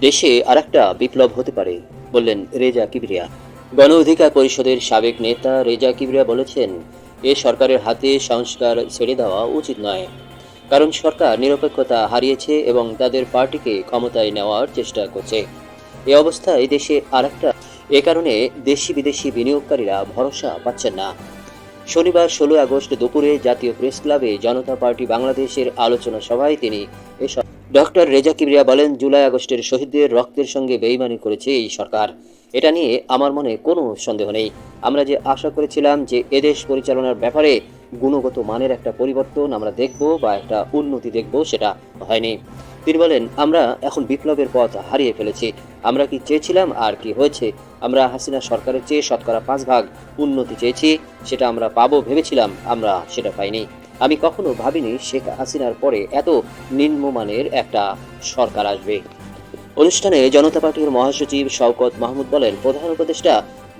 দেশে আরেকটা বিপ্লব হতে পারে বললেন রেজা কিবরিয়া। গণ অধিকার পরিষদের সাবেক নেতা রেজা কিবরিয়া বলেছেন, এ সরকারের হাতে সংস্কার ছেড়ে দেওয়া উচিত নয়, কারণ সরকার নিরপেক্ষতা হারিয়েছে এবং তাদের পার্টিকে ক্ষমতায় নেওয়ার চেষ্টা করছে। এ অবস্থায় দেশে আরেকটা এ কারণে দেশি বিদেশি বিনিয়োগকারীরা ভরসা পাচ্ছেন না। শনিবার 16 আগস্ট দুপুরে জাতীয় প্রেস ক্লাবে জনতা পার্টি বাংলাদেশের আলোচনা সভায় তিনি এসব ডক্টর রেজা কিবরিয়া বলেন, জুলাই আগস্টের শহীদদের রক্তের সঙ্গে বেইমানি করেছে এই সরকার। এটা নিয়ে আমার মনে কোনো সন্দেহ নেই। আমরা যে আশা করেছিলাম যে এদেশ পরিচালনার ব্যাপারে গুণগত মানের একটা পরিবর্তন আমরা দেখব বা একটা উন্নতি দেখব, সেটা হয়নি। তিনি বলেন, আমরা এখন বিপ্লবের পথ হারিয়ে ফেলেছি। আমরা কি চেয়েছিলাম আর কি হয়েছে? আমরা হাসিনা সরকারের চেয়ে শতকরা 5 ভাগ উন্নতি চেয়েছি, সেটা আমরা পাবো ভেবেছিলাম, আমরা সেটা পাইনি। আমি কখনো ভাবিনি শেখ হাসিনার পরে এত নিম্নমানের একটা সরকার আসবে। অনুষ্ঠানে জনতা পার্টির মহাসচিব শওকত মাহমুদ বলেন, প্রধান উপদেষ্টা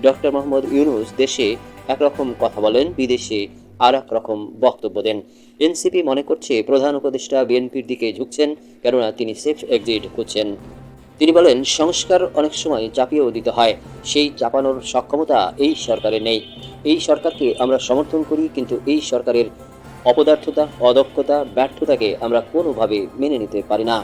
ডক্টর মোহাম্মদ ইউনূস দেশে একরকম কথা বলেন, বিদেশে আর এক রকম বক্তব্য দেন। এনসিপি মনে করছে প্রধান উপদেষ্টা বিএনপির দিকে ঝুঁকছেন, কেননা তিনি সেফ এক্সিট খুঁজছেন। তিনি বলেন, সংস্কার অনেক সময় চাপিয়েও দিতে হয়, সেই চাপানোর সক্ষমতা এই সরকারের নেই। এই সরকারকে আমরা সমর্থন করি, কিন্তু এই সরকারের অপদার্থতা, অদক্ষতা, ব্যর্থতাকে আমরা কোনোভাবে মেনে নিতে পারি না।